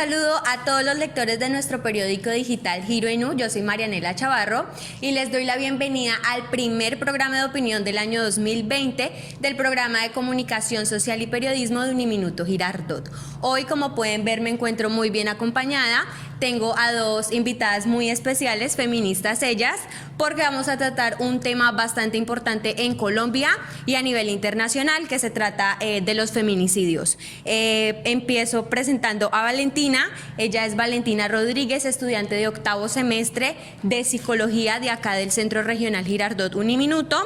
saludo a todos los lectores de nuestro periódico digital Giro Enú. Yo soy Marianela Chavarro y les doy la bienvenida al primer programa de opinión del año 2020 del programa de comunicación social y periodismo de Uniminuto Girardot. Hoy, como pueden ver, me encuentro muy bien acompañada. Tengo a dos invitadas muy especiales, feministas ellas, porque vamos a tratar un tema bastante importante en Colombia y a nivel internacional, que se trata de los feminicidios. Empiezo presentando a Valentina. Ella es Valentina Rodríguez, estudiante de octavo semestre de psicología de acá del Centro Regional Girardot Uniminuto.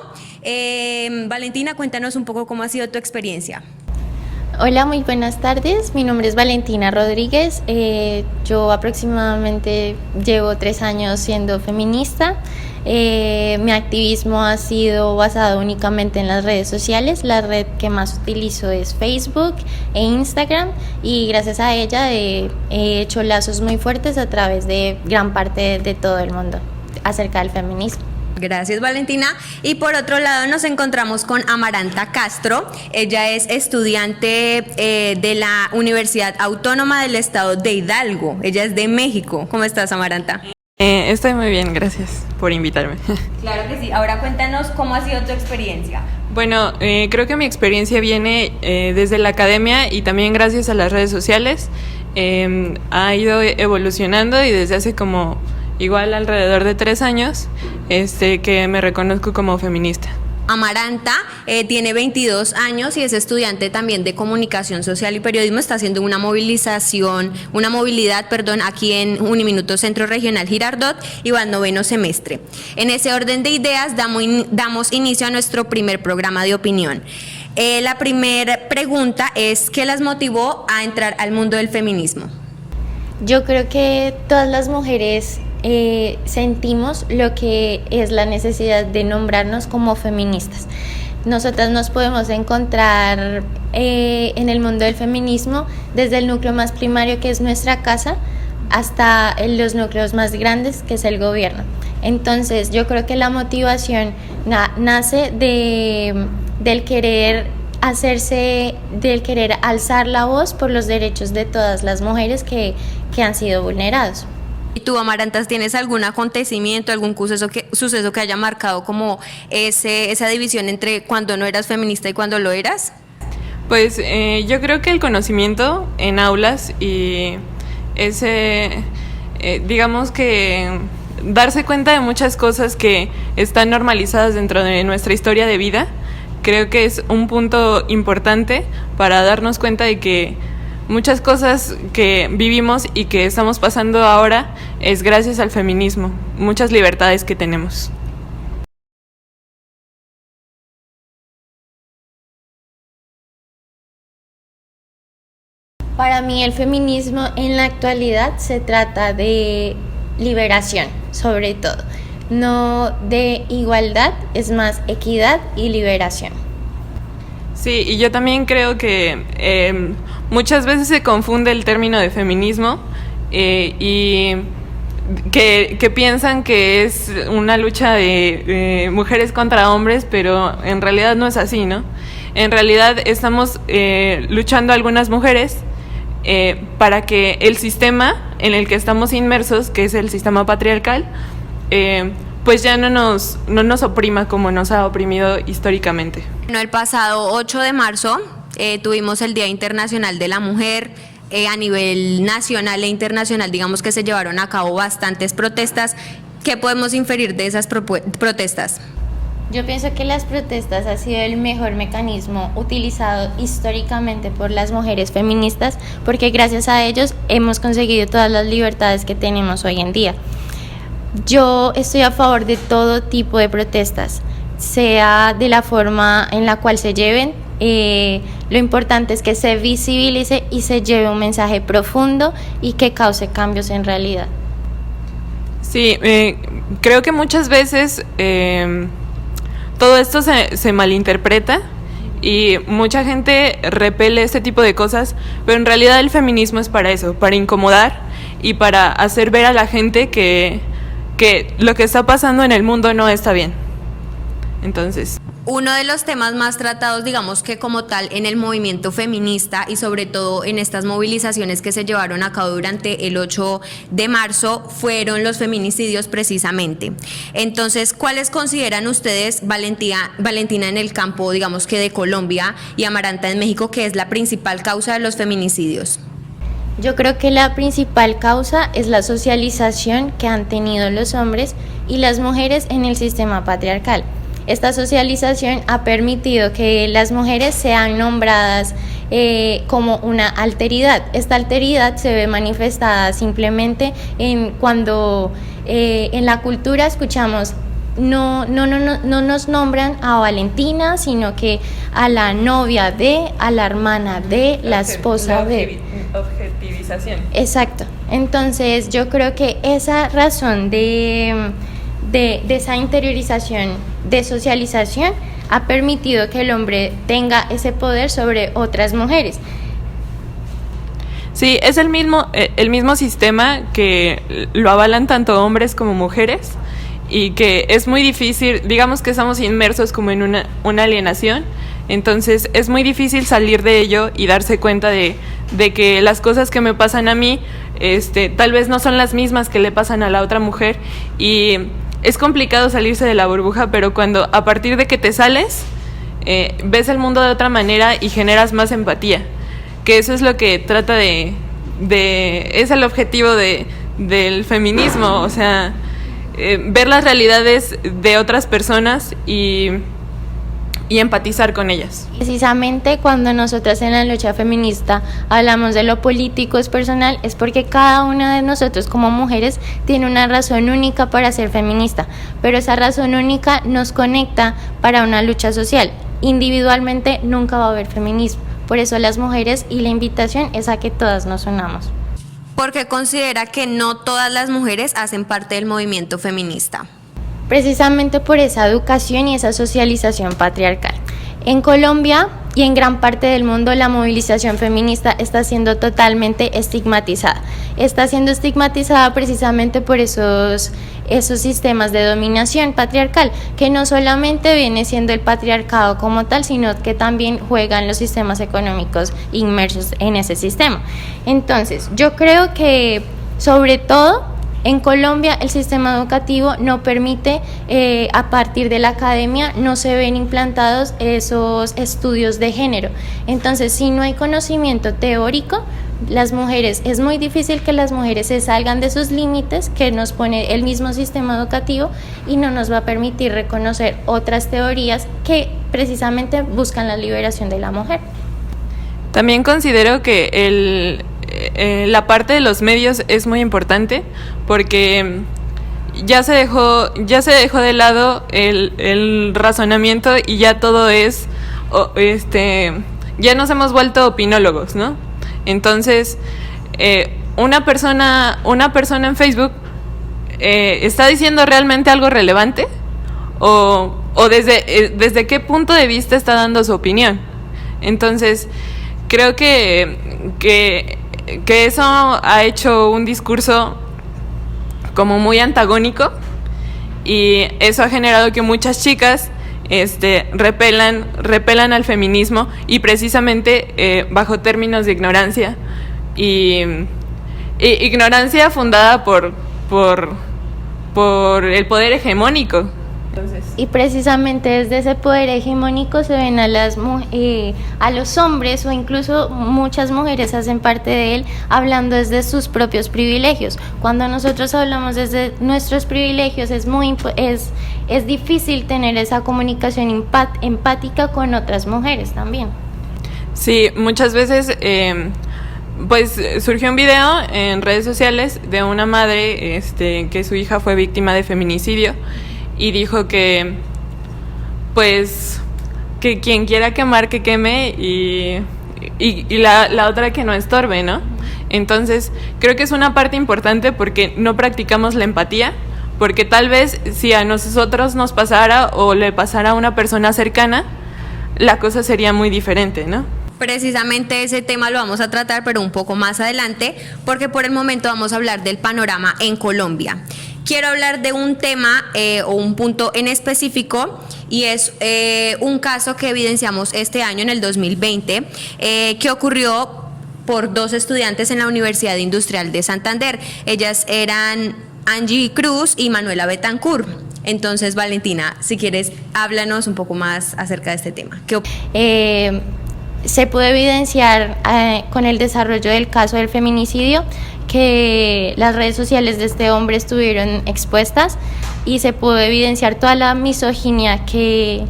Valentina, cuéntanos un poco cómo ha sido tu experiencia. Hola, muy buenas tardes. Mi nombre es Valentina Rodríguez. Yo aproximadamente llevo 3 años siendo feminista. Mi activismo ha sido basado únicamente en las redes sociales. La red que más utilizo es Facebook e Instagram, y gracias a ella he hecho lazos muy fuertes a través de gran parte de todo el mundo acerca del feminismo. Gracias, Valentina. Y por otro lado nos encontramos con Amaranta Castro. Ella es estudiante de la Universidad Autónoma del Estado de Hidalgo. Ella es de México. ¿Cómo estás, Amaranta? Estoy muy bien, gracias por invitarme. Claro que sí. Ahora cuéntanos cómo ha sido tu experiencia. Bueno, creo que mi experiencia viene desde la academia y también gracias a las redes sociales. Ha ido evolucionando y desde hace como igual alrededor de 3 años que me reconozco como feminista. Amaranta tiene 22 años y es estudiante también de comunicación social y periodismo. Está haciendo una movilidad aquí en Uniminuto Centro Regional Girardot y va al 9º semestre. En ese orden de ideas damos inicio a nuestro primer programa de opinión. La primera pregunta es: ¿qué las motivó a entrar al mundo del feminismo? Yo creo que todas las mujeres sentimos lo que es la necesidad de nombrarnos como feministas. Nosotras nos podemos encontrar en el mundo del feminismo desde el núcleo más primario, que es nuestra casa, hasta los núcleos más grandes, que es el gobierno. Entonces yo creo que la motivación nace del querer alzar la voz por los derechos de todas las mujeres que han sido vulnerados. ¿Y tú, Amaranta, tienes algún acontecimiento, algún suceso que haya marcado como esa división entre cuando no eras feminista y cuando lo eras? Pues yo creo que el conocimiento en aulas y digamos que darse cuenta de muchas cosas que están normalizadas dentro de nuestra historia de vida, creo que es un punto importante para darnos cuenta de que muchas cosas que vivimos y que estamos pasando ahora es gracias al feminismo, muchas libertades que tenemos. Para mí el feminismo en la actualidad se trata de liberación, sobre todo, no de igualdad, es más equidad y liberación. Sí, y yo también creo que muchas veces se confunde el término de feminismo y que piensan que es una lucha de mujeres contra hombres, pero en realidad no es así, ¿no? En realidad estamos luchando algunas mujeres para que el sistema en el que estamos inmersos, que es el sistema patriarcal, pues ya no nos oprima como nos ha oprimido históricamente. Bueno, el pasado 8 de marzo tuvimos el Día Internacional de la Mujer. A nivel nacional e internacional, digamos que se llevaron a cabo bastantes protestas. ¿Qué podemos inferir de esas protestas? Yo pienso que las protestas han sido el mejor mecanismo utilizado históricamente por las mujeres feministas, porque gracias a ellos hemos conseguido todas las libertades que tenemos hoy en día. Yo estoy a favor de todo tipo de protestas, sea de la forma en la cual se lleven. Lo importante es que se visibilice y se lleve un mensaje profundo y que cause cambios en realidad. Sí, creo que muchas veces todo esto se malinterpreta y mucha gente repele este tipo de cosas, pero en realidad el feminismo es para eso, para incomodar y para hacer ver a la gente que lo que está pasando en el mundo no está bien. Entonces, Uno de los temas más tratados, digamos que como tal, en el movimiento feminista y sobre todo en estas movilizaciones que se llevaron a cabo durante el 8 de marzo fueron los feminicidios precisamente. Entonces, ¿cuáles consideran ustedes, Valentina en el campo, digamos que de Colombia, y Amaranta en México, que es la principal causa de los feminicidios? Yo creo que la principal causa es la socialización que han tenido los hombres y las mujeres en el sistema patriarcal. Esta socialización ha permitido que las mujeres sean nombradas como una alteridad. Esta alteridad se ve manifestada simplemente en cuando en la cultura escuchamos no nos nombran a Valentina, sino que a la novia de, a la hermana de, la esposa de. Objetivización. Exacto. Entonces yo creo que esa razón de esa interiorización, de socialización, ha permitido que el hombre tenga ese poder sobre otras mujeres. Sí, es el mismo sistema que lo avalan tanto hombres como mujeres y que es muy difícil, digamos que estamos inmersos como en una alienación, entonces es muy difícil salir de ello y darse cuenta de que las cosas que me pasan a mí tal vez no son las mismas que le pasan a la otra mujer, y es complicado salirse de la burbuja, pero cuando a partir de que te sales, ves el mundo de otra manera y generas más empatía, que eso es lo que trata es el objetivo del feminismo, o sea, ver las realidades de otras personas y empatizar con ellas. Precisamente cuando nosotras en la lucha feminista hablamos de lo político es personal, es porque cada una de nosotros como mujeres tiene una razón única para ser feminista, pero esa razón única nos conecta para una lucha social. Individualmente nunca va a haber feminismo, por eso las mujeres, y la invitación es a que todas nos unamos. Porque considera que no todas las mujeres hacen parte del movimiento feminista. Precisamente por esa educación y esa socialización patriarcal. En Colombia y en gran parte del mundo la movilización feminista está siendo totalmente estigmatizada. Está siendo estigmatizada precisamente por esos sistemas de dominación patriarcal, que no solamente viene siendo el patriarcado como tal, sino que también juegan los sistemas económicos inmersos en ese sistema. Entonces, yo creo que sobre todo en Colombia el sistema educativo no permite, a partir de la academia no se ven implantados esos estudios de género. Entonces, si no hay conocimiento teórico, las mujeres, es muy difícil que las mujeres se salgan de sus límites que nos pone el mismo sistema educativo, y no nos va a permitir reconocer otras teorías que precisamente buscan la liberación de la mujer. También considero que la parte de los medios es muy importante, porque ya se dejó de lado el razonamiento y ya todo es ya nos hemos vuelto opinólogos, ¿no? Entonces una persona en Facebook está diciendo realmente algo relevante, o desde qué punto de vista está dando su opinión. Entonces creo que eso ha hecho un discurso como muy antagónico, y eso ha generado que muchas chicas repelan al feminismo, y precisamente bajo términos de ignorancia, y ignorancia fundada por el poder hegemónico. Y precisamente desde ese poder hegemónico se ven a los hombres, o incluso muchas mujeres hacen parte de él, hablando desde sus propios privilegios. Cuando nosotros hablamos desde nuestros privilegios es difícil tener esa comunicación empática con otras mujeres también. Sí, muchas veces pues surgió un video en redes sociales de una madre que su hija fue víctima de feminicidio, y dijo que pues que quien quiera quemar que queme, y la otra que no estorbe, ¿no? Entonces creo que es una parte importante, porque no practicamos la empatía, porque tal vez si a nosotros nos pasara o le pasara a una persona cercana, la cosa sería muy diferente, ¿no? Precisamente ese tema lo vamos a tratar, pero un poco más adelante, porque por el momento vamos a hablar del panorama en Colombia. quiero hablar de un tema o un punto en específico y es un caso que evidenciamos este año en el 2020 que ocurrió por dos estudiantes en la Universidad Industrial de Santander. Ellas eran Angie Cruz y Manuela Betancourt. Entonces, Valentina, si quieres, háblanos un poco más acerca de este tema. Se pudo evidenciar con el desarrollo del caso del feminicidio que las redes sociales de este hombre estuvieron expuestas y se pudo evidenciar toda la misoginia que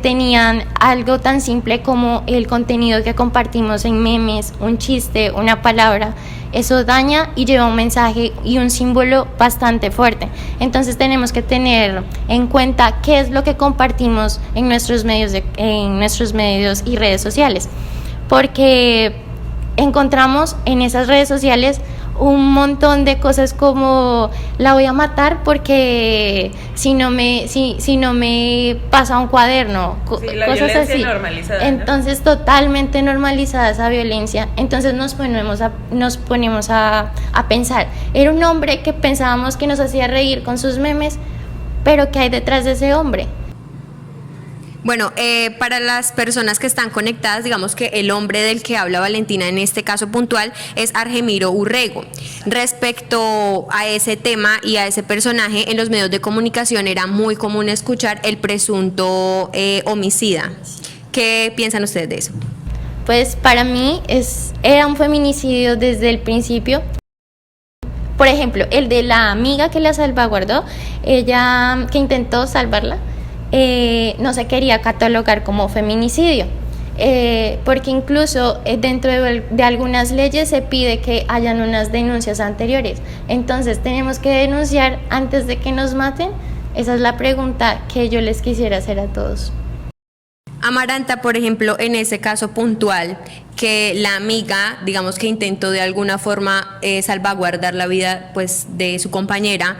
tenían, algo tan simple como el contenido que compartimos en memes, un chiste, una palabra. Eso daña y lleva un mensaje y un símbolo bastante fuerte. Entonces tenemos que tener en cuenta qué es lo que compartimos en nuestros medios y redes sociales, porque encontramos en esas redes sociales un montón de cosas como la voy a matar porque si no me pasa un cuaderno, cosas así. Normalizada, entonces, ¿no? Totalmente normalizada esa violencia. Entonces nos ponemos a pensar, era un hombre que pensábamos que nos hacía reír con sus memes, pero ¿qué hay detrás de ese hombre? Bueno, para las personas que están conectadas, digamos que el hombre del que habla Valentina en este caso puntual es Argemiro Urrego. Respecto a ese tema y a ese personaje, en los medios de comunicación era muy común escuchar el presunto homicida. ¿Qué piensan ustedes de eso? Pues para mí era un feminicidio desde el principio. Por ejemplo, el de la amiga que la salvaguardó, ella que intentó salvarla, no se quería catalogar como feminicidio, porque incluso dentro de algunas leyes se pide que hayan unas denuncias anteriores. Entonces tenemos que denunciar antes de que nos maten. Esa es la pregunta que yo les quisiera hacer a todos. Amaranta, por ejemplo, en ese caso puntual, que la amiga, digamos que intentó de alguna forma salvaguardar la vida pues de su compañera,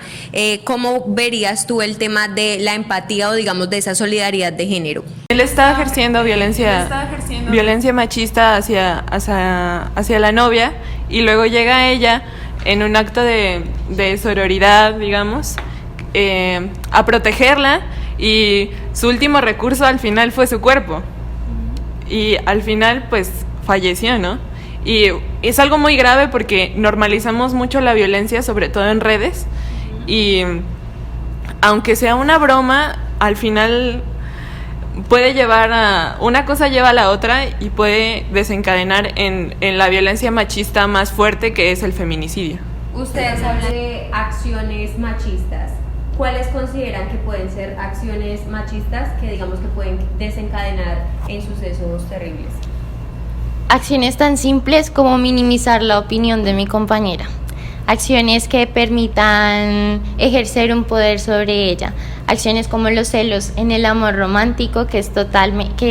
¿cómo verías tú el tema de la empatía o digamos de esa solidaridad de género? Él está ejerciendo violencia machista hacia la novia y luego llega ella en un acto de sororidad, digamos, a protegerla. Y su último recurso al final fue su cuerpo. Y al final, pues, falleció, ¿no? Y es algo muy grave porque normalizamos mucho la violencia, sobre todo en redes. Y aunque sea una broma, al final puede llevar a... Una cosa lleva a la otra y puede desencadenar en la violencia machista más fuerte, que es el feminicidio. Ustedes hablan de acciones machistas. ¿Cuáles consideran que pueden ser acciones machistas que digamos que pueden desencadenar en sucesos terribles? Acciones tan simples como minimizar la opinión de mi compañera. Acciones que permitan ejercer un poder sobre ella. Acciones como los celos en el amor romántico, que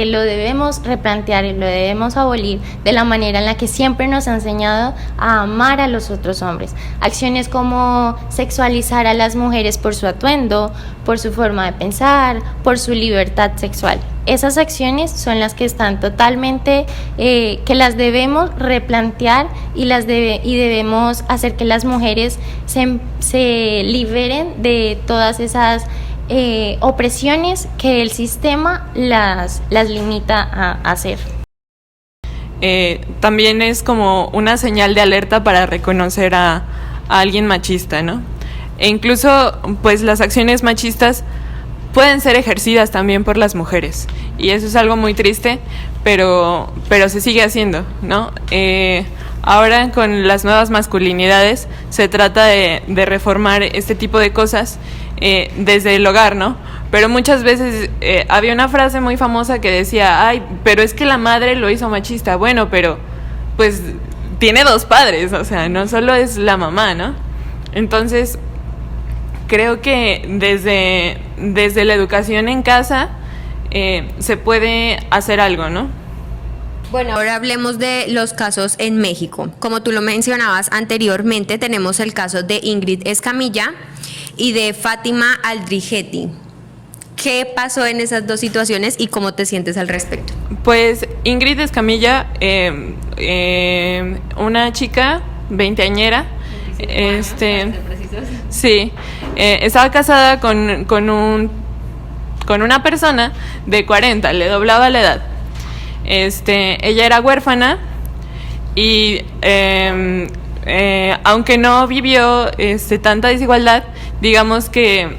lo debemos replantear y lo debemos abolir de la manera en la que siempre nos ha enseñado a amar a los otros hombres. Acciones como sexualizar a las mujeres por su atuendo, por su forma de pensar, por su libertad sexual. Esas acciones son las que están totalmente, que las debemos replantear y debemos hacer que las mujeres se liberen de todas esas opresiones que el sistema las limita a hacer. También es como una señal de alerta para reconocer a alguien machista, ¿no? E incluso, pues, las acciones machistas pueden ser ejercidas también por las mujeres y eso es algo muy triste, pero se sigue haciendo, ¿no? Ahora con las nuevas masculinidades se trata de reformar este tipo de cosas desde el hogar, ¿no? Pero muchas veces había una frase muy famosa que decía, ay, pero es que la madre lo hizo machista. Bueno, pero pues tiene dos padres, o sea, no solo es la mamá, ¿no? Entonces creo que desde la educación en casa se puede hacer algo, ¿no? Bueno, ahora hablemos de los casos en México. Como tú lo mencionabas anteriormente, tenemos el caso de Ingrid Escamilla y de Fátima Aldrigueti. ¿Qué pasó en esas dos situaciones y cómo te sientes al respecto? Pues Ingrid Escamilla, una chica veinteañera, Sí, estaba casada con una persona de 40, le doblaba la edad. Ella era huérfana y aunque no vivió tanta desigualdad, digamos que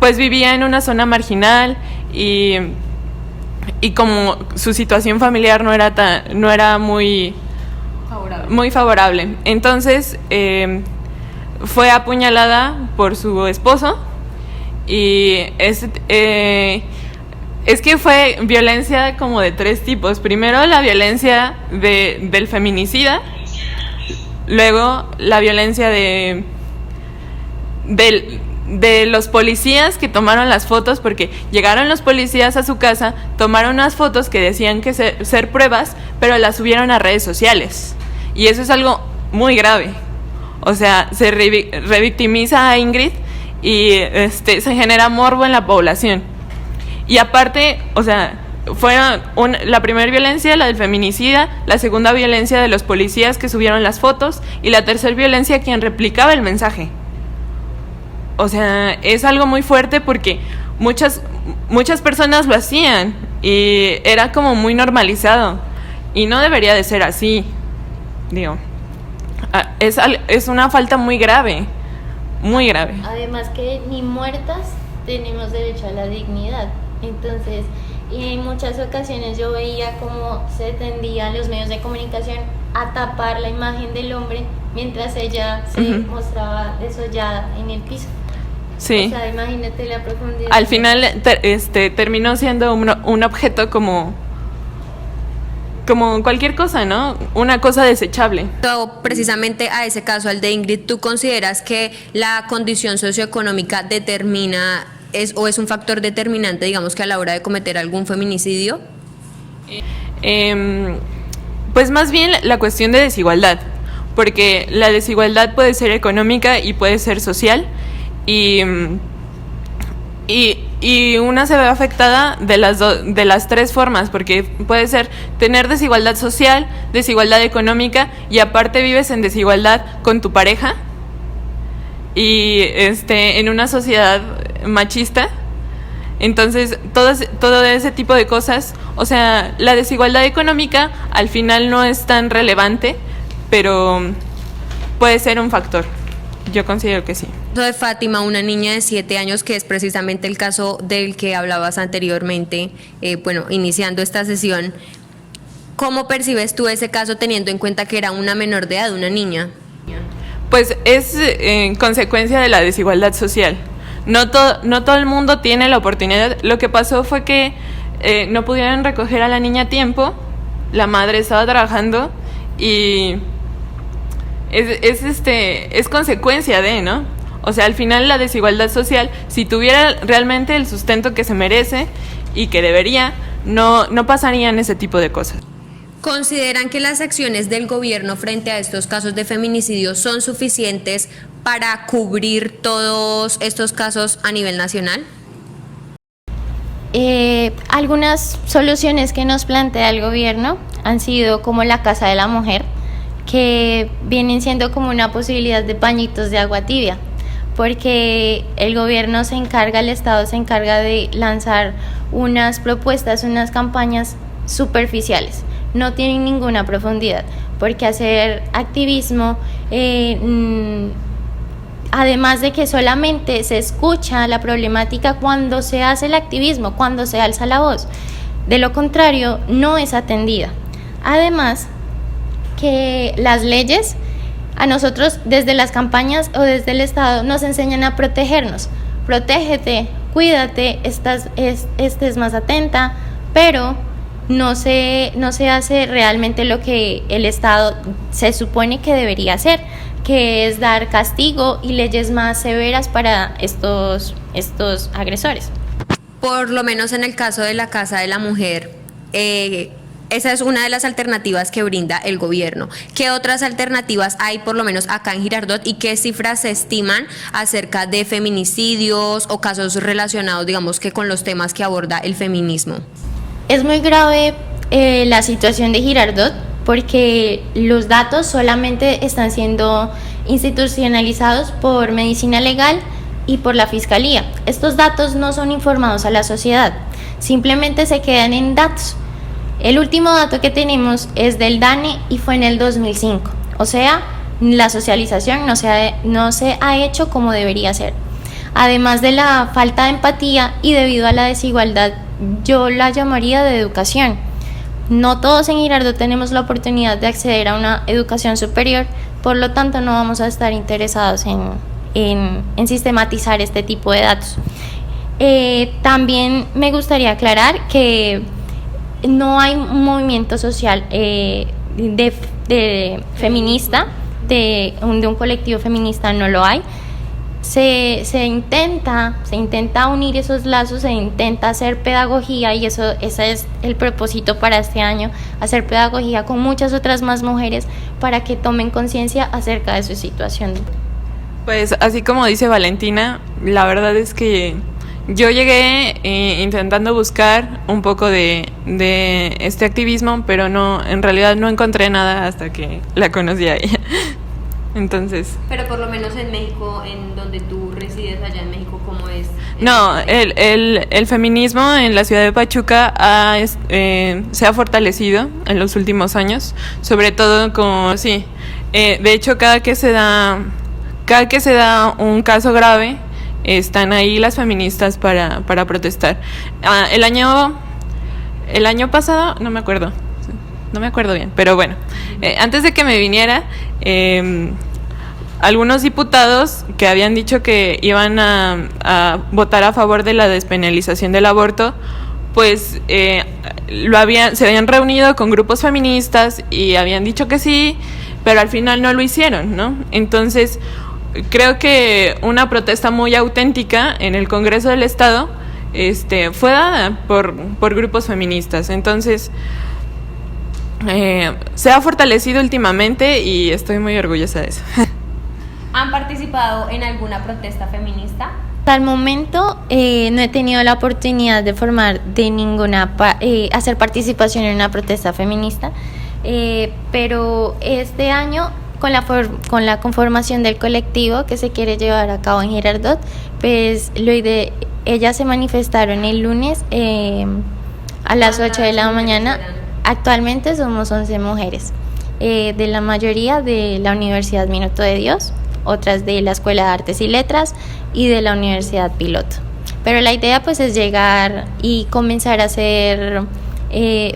pues vivía en una zona marginal y como su situación familiar no era muy favorable. Entonces fue apuñalada por su esposo y es que fue violencia como de 3 tipos. Primero la violencia del feminicida, luego la violencia de los policías que tomaron las fotos, porque llegaron los policías a su casa, tomaron unas fotos que decían que ser pruebas, pero las subieron a redes sociales. Y eso es algo muy grave. O sea, se revictimiza a Ingrid y se genera morbo en la población. Y aparte, o sea, fueron la primera violencia, la del feminicida, la segunda violencia de los policías que subieron las fotos y la tercera violencia quien replicaba el mensaje. O sea, es algo muy fuerte porque muchas personas lo hacían y era como muy normalizado y no debería de ser así. Digo, es una falta muy grave, muy grave. Además que ni muertas tenemos derecho a la dignidad. Entonces, y en muchas ocasiones yo veía cómo se tendían los medios de comunicación a tapar la imagen del hombre mientras ella se mostraba desollada en el piso. Sí. O sea, imagínate la profundidad. Al final terminó siendo un objeto como cualquier cosa, ¿no? Una cosa desechable. Precisamente a ese caso, al de Ingrid, ¿tú consideras que la condición socioeconómica determina es un factor determinante, digamos, que a la hora de cometer algún feminicidio? Pues más bien la cuestión de desigualdad, porque la desigualdad puede ser económica y puede ser social, y una se ve afectada de las 3 formas, porque puede ser tener desigualdad social, desigualdad económica, y aparte vives en desigualdad con tu pareja, y en una sociedad machista. Entonces todo ese tipo de cosas, o sea, la desigualdad económica al final no es tan relevante, pero puede ser un factor. Yo considero que sí. De Fátima, una niña de 7 años, que es precisamente el caso del que hablabas anteriormente, iniciando esta sesión, ¿cómo percibes tú ese caso teniendo en cuenta que era una menor de edad, una niña? Pues es consecuencia de la desigualdad social. No todo el mundo tiene la oportunidad. Lo que pasó fue que no pudieron recoger a la niña a tiempo, la madre estaba trabajando y es consecuencia de, ¿no? O sea, al final la desigualdad social, si tuviera realmente el sustento que se merece y que debería, no pasarían ese tipo de cosas. ¿Consideran que las acciones del gobierno frente a estos casos de feminicidio son suficientes para cubrir todos estos casos a nivel nacional? Algunas soluciones que nos plantea el gobierno han sido como la Casa de la Mujer, que vienen siendo como una posibilidad de pañitos de agua tibia, porque el gobierno el Estado se encarga de lanzar unas propuestas, unas campañas superficiales, no tienen ninguna profundidad, porque hacer activismo, además de que solamente se escucha la problemática cuando se hace el activismo, cuando se alza la voz, de lo contrario no es atendida. Además que las leyes a nosotros desde las campañas o desde el Estado nos enseñan a protegernos. Protégete, cuídate, estés más atenta, pero no se hace realmente lo que el Estado se supone que debería hacer, que es dar castigo y leyes más severas para estos agresores. Por lo menos en el caso de la Casa de la Mujer, esa es una de las alternativas que brinda el gobierno. ¿Qué otras alternativas hay, por lo menos acá en Girardot, y qué cifras se estiman acerca de feminicidios o casos relacionados, digamos, que con los temas que aborda el feminismo? Es muy grave la situación de Girardot, porque los datos solamente están siendo institucionalizados por medicina legal y por la fiscalía. Estos datos no son informados a la sociedad, simplemente se quedan en datos. El último dato que tenemos es del DANE y fue en el 2005, o sea, la socialización no se ha hecho como debería ser. Además de la falta de empatía y debido a la desigualdad, yo la llamaría de educación. No todos en Girardot tenemos la oportunidad de acceder a una educación superior, por lo tanto no vamos a estar interesados en sistematizar este tipo de datos. También me gustaría aclarar que no hay un movimiento social de feminista, de un colectivo feminista, no lo hay. Se intenta unir esos lazos, se intenta hacer pedagogía y ese es el propósito para este año, hacer pedagogía con muchas otras más mujeres para que tomen conciencia acerca de su situación. Pues así como dice Valentina, la verdad es que yo llegué intentando buscar un poco de este activismo, pero en realidad no encontré nada hasta que la conocí a ella. Entonces... Pero por lo menos en México, en donde tú resides allá en México, ¿cómo es? No, el feminismo en la ciudad de Pachuca se ha fortalecido en los últimos años, sobre todo de hecho cada que se da un caso grave, están ahí las feministas para protestar. El año pasado, no me acuerdo bien, pero bueno, antes de que me viniera, algunos diputados que habían dicho que iban a votar a favor de la despenalización del aborto, pues se habían reunido con grupos feministas y habían dicho que sí, pero al final no lo hicieron, ¿no? Entonces, creo que una protesta muy auténtica en el Congreso del Estado fue dada por grupos feministas. Entonces, se ha fortalecido últimamente y estoy muy orgullosa de eso. ¿Han participado en alguna protesta feminista? Hasta el momento no he tenido la oportunidad de hacer participación en una protesta feminista, pero este año con la conformación del colectivo que se quiere llevar a cabo en Girardot, pues ellas se manifestaron el lunes a las 8 de la mañana. Actualmente somos 11 mujeres, de la mayoría de la Universidad Minuto de Dios, otras de la Escuela de Artes y Letras y de la Universidad Piloto. Pero la idea pues es llegar y comenzar a hacer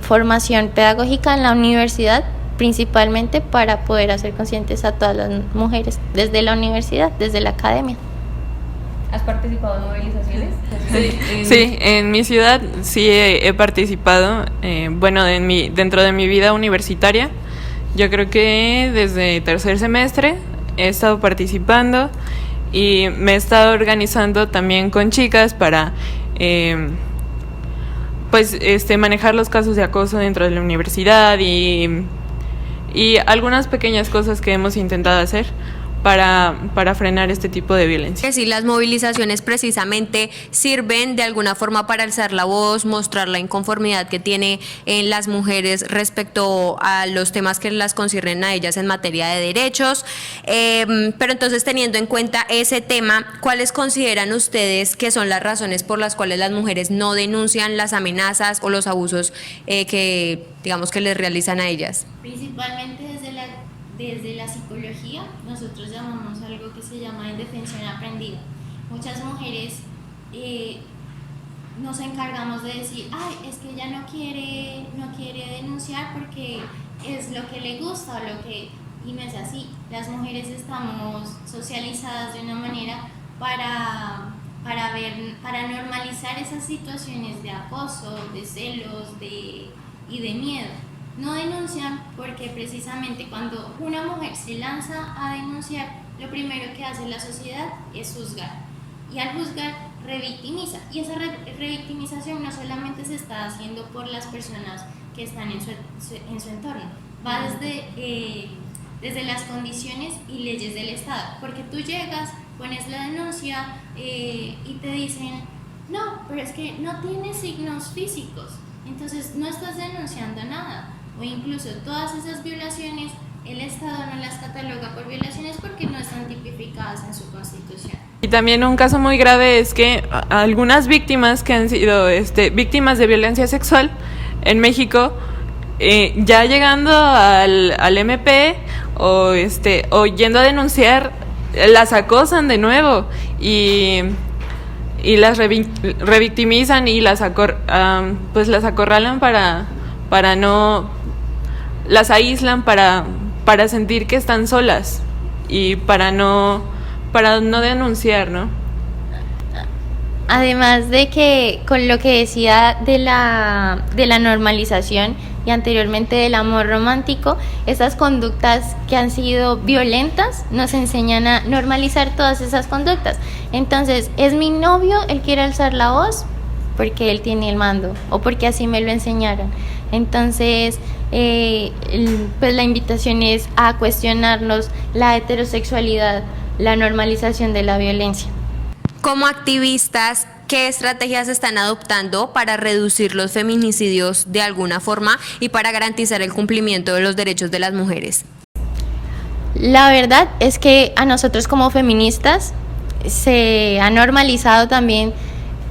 formación pedagógica en la universidad, principalmente para poder hacer conscientes a todas las mujeres desde la universidad, desde la academia. ¿Has participado en movilizaciones? Sí, en mi ciudad sí he participado, dentro de mi vida universitaria. Yo creo que desde tercer semestre he estado participando y me he estado organizando también con chicas para manejar los casos de acoso dentro de la universidad y algunas pequeñas cosas que hemos intentado hacer para frenar este tipo de violencia. Sí, las movilizaciones precisamente sirven de alguna forma para alzar la voz, mostrar la inconformidad que tiene en las mujeres respecto a los temas que las conciernen a ellas en materia de derechos. Pero entonces, teniendo en cuenta ese tema, ¿cuáles consideran ustedes que son las razones por las cuales las mujeres no denuncian las amenazas o los abusos que les realizan a ellas? Principalmente desde la psicología, nosotros llamamos algo que se llama indefensión aprendida. Muchas mujeres nos encargamos de decir, es que ella no quiere denunciar porque es lo que le gusta y no es así. Las mujeres estamos socializadas de una manera para normalizar esas situaciones de acoso, de celos y de miedo. No denuncian porque precisamente cuando una mujer se lanza a denunciar, lo primero que hace la sociedad es juzgar. Y al juzgar, revictimiza. Y esa revictimización no solamente se está haciendo por las personas que están en su entorno, va desde las condiciones y leyes del Estado. Porque tú llegas, pones la denuncia y te dicen, no, pero es que no tienes signos físicos, entonces no estás denunciando nada. o incluso todas esas violaciones, el Estado no las cataloga por violaciones porque no están tipificadas en su Constitución. Y también un caso muy grave es que algunas víctimas que han sido víctimas de violencia sexual en México, ya llegando al MP o yendo a denunciar, las acosan de nuevo y las revictimizan y las acorralan para no, las aíslan para sentir que están solas y para no denunciar, ¿no? Además de que con lo que decía de la normalización y anteriormente del amor romántico, estas conductas que han sido violentas nos enseñan a normalizar todas esas conductas. Entonces, ¿es mi novio el que quiere alzar la voz? Porque él tiene el mando o porque así me lo enseñaron. Entonces, pues la invitación es a cuestionarnos la heterosexualidad, la normalización de la violencia. Como activistas, ¿qué estrategias están adoptando para reducir los feminicidios de alguna forma y para garantizar el cumplimiento de los derechos de las mujeres? La verdad es que a nosotros como feministas se ha normalizado también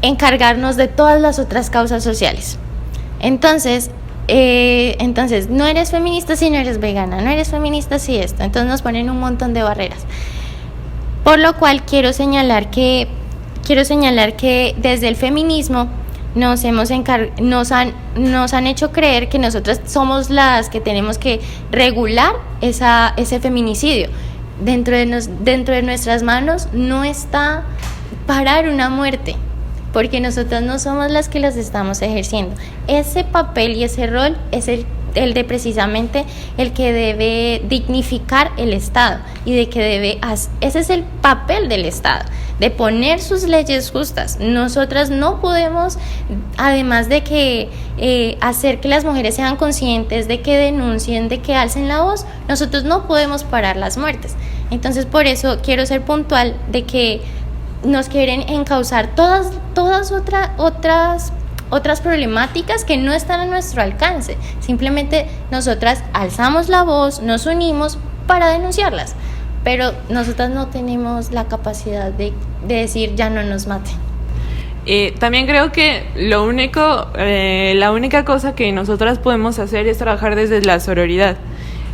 encargarnos de todas las otras causas sociales. Entonces, no eres feminista si no eres vegana, no eres feminista si esto. Entonces nos ponen un montón de barreras. Por lo cual quiero señalar que desde el feminismo nos han hecho creer que nosotras somos las que tenemos que regular ese feminicidio. Dentro de nuestras manos no está parar una muerte, porque nosotras no somos las que las estamos ejerciendo. Ese papel y ese rol es el de precisamente el que debe dignificar el Estado y de que ese es el papel del Estado, de poner sus leyes justas. Nosotras no podemos, además de que hacer que las mujeres sean conscientes, de que denuncien, de que alcen la voz, nosotros no podemos parar las muertes. Entonces, por eso quiero ser puntual de que nos quieren encauzar todas otras problemáticas que no están a nuestro alcance. Simplemente nosotras alzamos la voz, nos unimos para denunciarlas, pero nosotras no tenemos la capacidad de decir ya no nos maten. También creo que la única cosa que nosotras podemos hacer es trabajar desde la sororidad,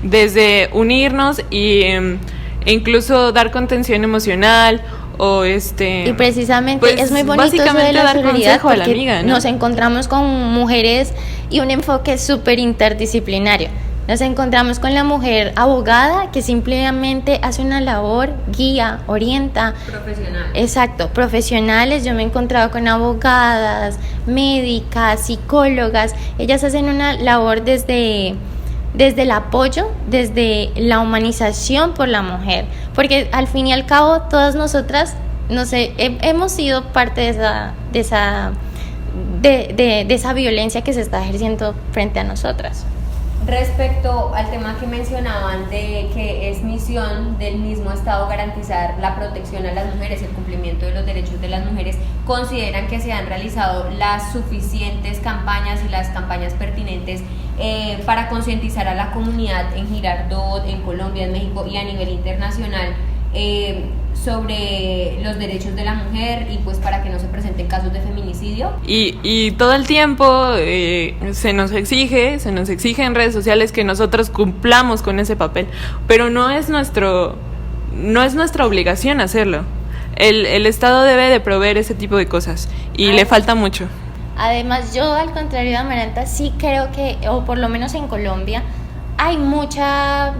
desde unirnos e incluso dar contención emocional y precisamente pues, es muy bonito eso de la sororidad porque a la amiga, ¿no? Nos encontramos con mujeres y un enfoque súper interdisciplinario. Nos encontramos con la mujer abogada que simplemente hace una labor, guía, orienta. Profesional. Exacto, profesionales. Yo me he encontrado con abogadas, médicas, psicólogas. Ellas hacen una labor desde el apoyo, desde la humanización por la mujer, porque al fin y al cabo todas nosotras hemos sido parte de esa violencia que se está ejerciendo frente a nosotras. Respecto al tema que mencionaban de que es misión del mismo Estado garantizar la protección a las mujeres, el cumplimiento de los derechos de las mujeres, ¿consideran que se han realizado las suficientes campañas y las campañas pertinentes para concientizar a la comunidad en Girardot, en Colombia, en México y a nivel internacional sobre los derechos de la mujer y pues para que no se presenten casos de feminicidio? Y todo el tiempo se nos exige en redes sociales que nosotros cumplamos con ese papel, pero no es nuestra obligación hacerlo. El Estado debe de proveer ese tipo de cosas y le falta mucho. Además, yo al contrario de Amaranta sí creo que, o por lo menos en Colombia, hay muchas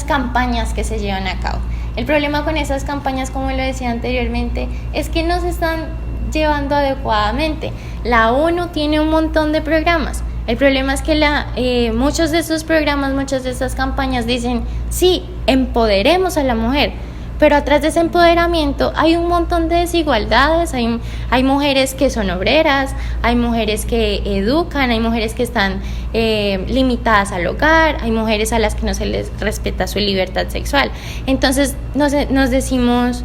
campañas que se llevan a cabo. El problema con esas campañas, como lo decía anteriormente, es que no se están llevando adecuadamente. La ONU tiene un montón de programas. El problema es que muchos de esos programas, muchas de esas campañas dicen, sí, empoderemos a la mujer, pero atrás de ese empoderamiento hay un montón de desigualdades, hay mujeres que son obreras, hay mujeres que educan, hay mujeres que están limitadas al hogar, hay mujeres a las que no se les respeta su libertad sexual. Entonces nos decimos,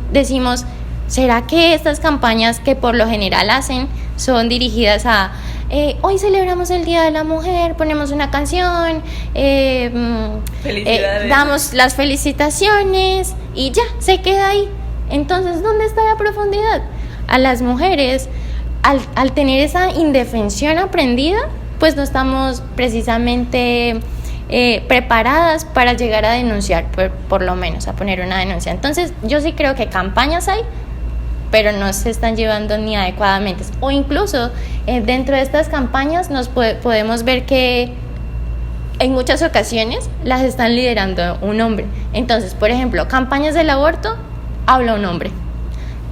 ¿será que estas campañas que por lo general hacen son dirigidas a hoy celebramos el Día de la Mujer, ponemos una canción, damos las felicitaciones y ya, se queda ahí. Entonces, ¿dónde está la profundidad? A las mujeres, al tener esa indefensión aprendida, pues no estamos precisamente preparadas para llegar a denunciar, por lo menos a poner una denuncia. Entonces yo sí creo que campañas hay, pero no se están llevando ni adecuadamente, o incluso dentro de estas campañas podemos ver que en muchas ocasiones las están liderando un hombre. Entonces, por ejemplo, campañas del aborto, habla un hombre;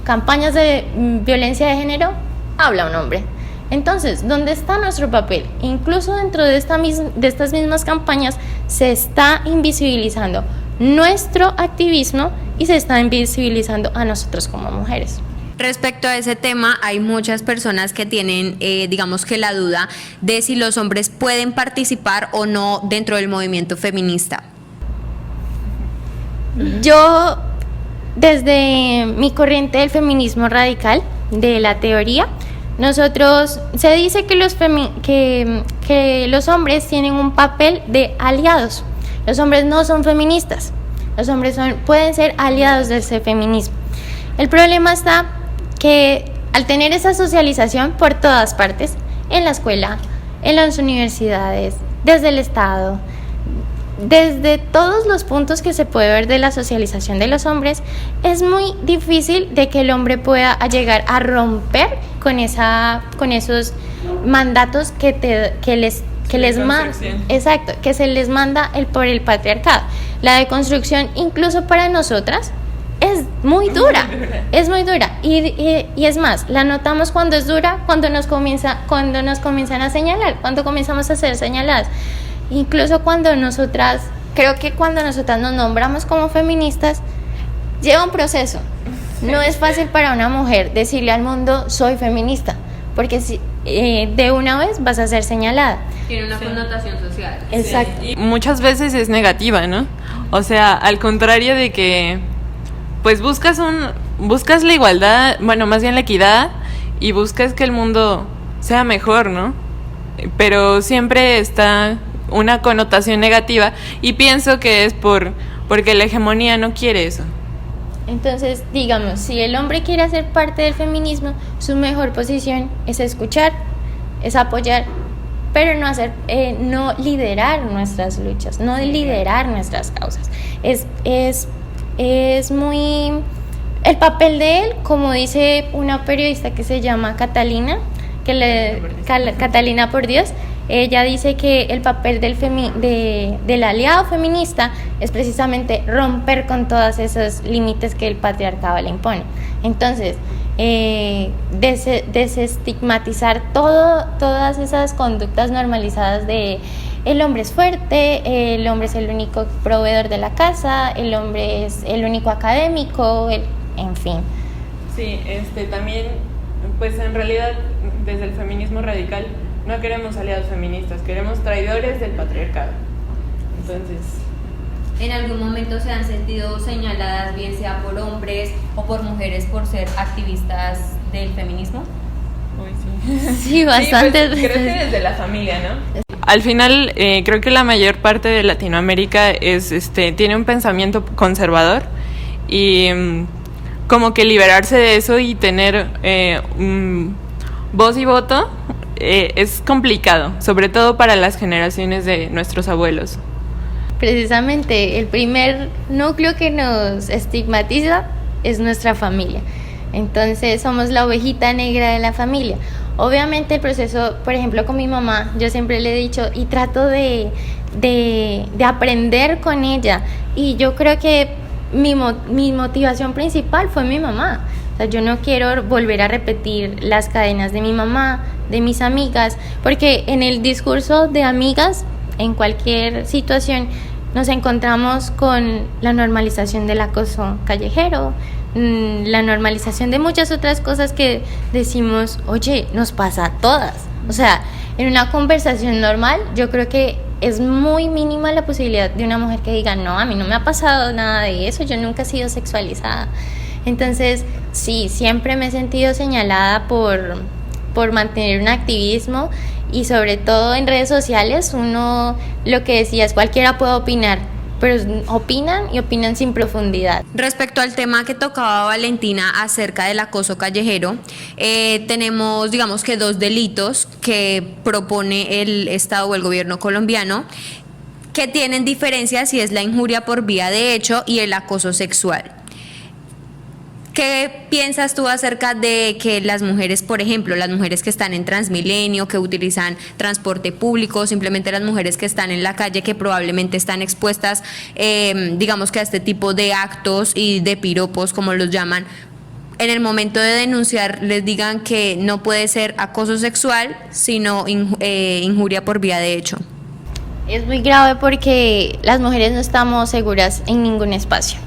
campañas de violencia de género, habla un hombre. Entonces, ¿dónde está nuestro papel? Incluso dentro de estas mismas campañas se está invisibilizando nuestro activismo y se está invisibilizando a nosotros como mujeres. Respecto a ese tema, hay muchas personas que tienen, digamos que la duda de si los hombres pueden participar o no dentro del movimiento feminista. Yo, desde mi corriente del feminismo radical, de la teoría, se dice que los hombres tienen un papel de aliados. Los hombres no son feministas. Los hombres pueden ser aliados de ese feminismo. El problema está que al tener esa socialización por todas partes, en la escuela, en las universidades, desde el Estado, desde todos los puntos que se puede ver de la socialización de los hombres, es muy difícil de que el hombre pueda llegar a romper con esos mandatos que se les manda por el patriarcado. La deconstrucción, incluso para nosotras, es muy dura. Y es más, la notamos cuando es dura, cuando nos comienzan a señalar, cuando comenzamos a ser señaladas. Incluso creo que cuando nosotras nos nombramos como feministas, lleva un proceso. No es fácil para una mujer decirle al mundo soy feminista, porque de una vez vas a ser señalada. Tiene una connotación social. Exacto. Sí. Y muchas veces es negativa, ¿no? O sea, al contrario de que pues buscas la igualdad, bueno, más bien la equidad, y buscas que el mundo sea mejor, ¿no? Pero siempre está una connotación negativa, y pienso que es porque la hegemonía no quiere eso. Entonces, digamos, si el hombre quiere hacer parte del feminismo, su mejor posición es escuchar, es apoyar, pero no liderar nuestras luchas, no liderar nuestras causas. Es muy el papel de él, como dice una periodista que se llama Catalina por Dios. Ella dice que el papel del aliado feminista es precisamente romper con todos esos límites que el patriarcado le impone. Entonces, desestigmatizar todas esas conductas normalizadas de el hombre es fuerte, el hombre es el único proveedor de la casa, el hombre es el único académico, en fin. Sí, también, pues en realidad, desde el feminismo radical, no queremos aliados feministas, queremos traidores del patriarcado. Entonces, ¿en algún momento se han sentido señaladas, bien sea por hombres o por mujeres, por ser activistas del feminismo? Uy, sí. Sí, bastante. Pues, creo que desde la familia, ¿no? Al final, creo que la mayor parte de Latinoamérica tiene un pensamiento conservador, y como que liberarse de eso y tener voz y voto es complicado, sobre todo para las generaciones de nuestros abuelos. Precisamente el primer núcleo que nos estigmatiza es nuestra familia. Entonces somos la ovejita negra de la familia. Obviamente el proceso, por ejemplo, con mi mamá, yo siempre le he dicho y trato de aprender con ella, y yo creo que mi motivación principal fue mi mamá. O sea, yo no quiero volver a repetir las cadenas de mi mamá, de mis amigas, porque en el discurso de amigas, en cualquier situación, nos encontramos con la normalización del acoso callejero, la normalización de muchas otras cosas que decimos, oye, nos pasa a todas. O sea, en una conversación normal, yo creo que es muy mínima la posibilidad de una mujer que diga, no, a mí no me ha pasado nada de eso, yo nunca he sido sexualizada. Entonces, sí, siempre me he sentido señalada por por mantener un activismo y sobre todo en redes sociales uno, lo que decías, cualquiera puede opinar, pero opinan y opinan sin profundidad. Respecto al tema que tocaba Valentina acerca del acoso callejero, tenemos, digamos que dos delitos que propone el Estado o el gobierno colombiano que tienen diferencias, y es la injuria por vía de hecho y el acoso sexual. ¿Qué piensas tú acerca de que las mujeres, por ejemplo, las mujeres que están en Transmilenio, que utilizan transporte público, simplemente las mujeres que están en la calle, que probablemente están expuestas, digamos que a este tipo de actos y de piropos, como los llaman, en el momento de denunciar les digan que no puede ser acoso sexual, sino injuria por vía de hecho? Es muy grave porque las mujeres no estamos seguras en ningún espacio,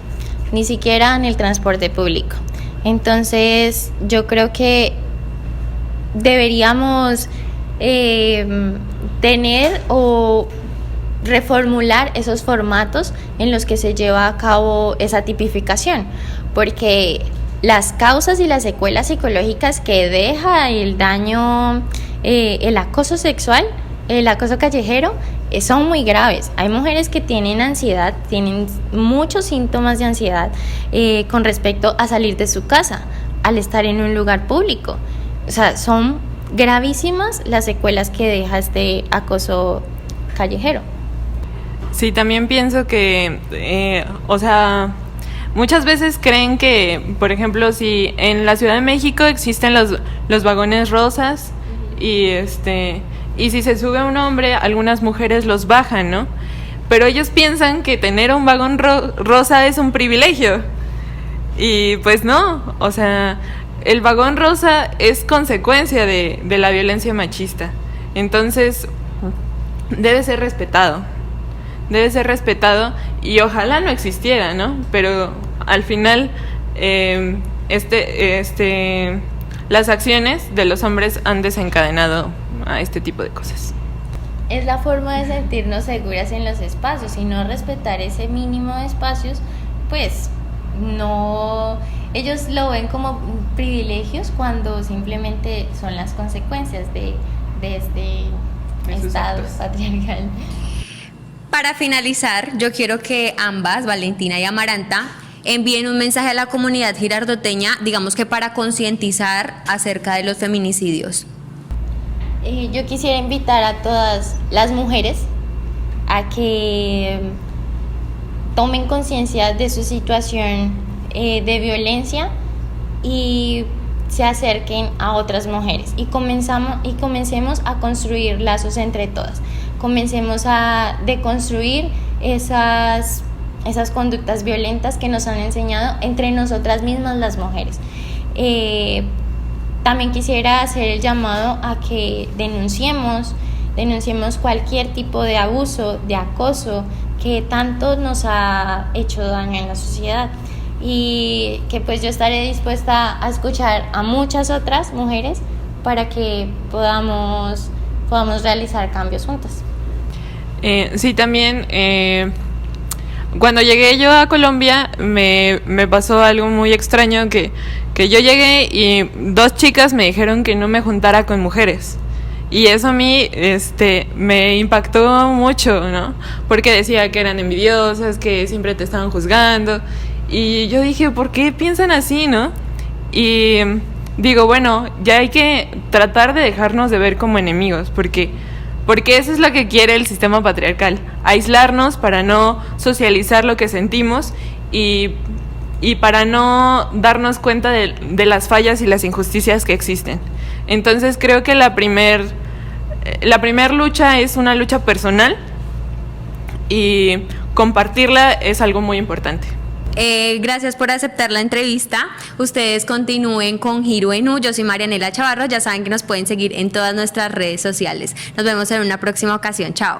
ni siquiera en el transporte público. Entonces yo creo que deberíamos tener o reformular esos formatos en los que se lleva a cabo esa tipificación, porque las causas y las secuelas psicológicas que deja el daño, el acoso sexual, el acoso callejero, son muy graves. Hay mujeres que tienen ansiedad, tienen muchos síntomas de ansiedad con respecto a salir de su casa, al estar en un lugar público. O sea, son gravísimas las secuelas que deja este acoso callejero. Sí, también pienso que, muchas veces creen que, por ejemplo, si en la Ciudad de México existen los vagones rosas y si se sube un hombre, algunas mujeres los bajan, ¿no? Pero ellos piensan que tener un vagón rosa es un privilegio. Y pues no, o sea, el vagón rosa es consecuencia de la violencia machista. Entonces, debe ser respetado y ojalá no existiera, ¿no? Pero al final, las acciones de los hombres han desencadenado a este tipo de cosas. Es la forma de sentirnos seguras en los espacios, y no respetar ese mínimo de espacios, pues no, ellos lo ven como privilegios cuando simplemente son las consecuencias de este estado patriarcal. Para finalizar, yo quiero que ambas, Valentina y Amaranta, envíen un mensaje a la comunidad girardoteña, digamos que para concientizar acerca de los feminicidios. Yo quisiera invitar a todas las mujeres a que tomen conciencia de su situación de violencia y se acerquen a otras mujeres y comencemos a construir lazos entre todas. Comencemos a deconstruir esas conductas violentas que nos han enseñado entre nosotras mismas las mujeres. También quisiera hacer el llamado a que denunciemos cualquier tipo de abuso, de acoso que tanto nos ha hecho daño en la sociedad, y que pues yo estaré dispuesta a escuchar a muchas otras mujeres para que podamos realizar cambios juntas. Sí, también cuando llegué yo a Colombia me pasó algo muy extraño, que yo llegué y 2 chicas me dijeron que no me juntara con mujeres. Y eso a mí me impactó mucho, ¿no? Porque decía que eran envidiosas, que siempre te estaban juzgando. Y yo dije, ¿por qué piensan así, no? Y digo, bueno, ya hay que tratar de dejarnos de ver como enemigos, porque eso es lo que quiere el sistema patriarcal, aislarnos para no socializar lo que sentimos y para no darnos cuenta de las fallas y las injusticias que existen. Entonces creo que la primer lucha es una lucha personal, y compartirla es algo muy importante. Gracias por aceptar la entrevista. Ustedes continúen con Giro en U. Yo soy Marianela Chavarro. Ya saben que nos pueden seguir en todas nuestras redes sociales. Nos vemos en una próxima ocasión. Chao.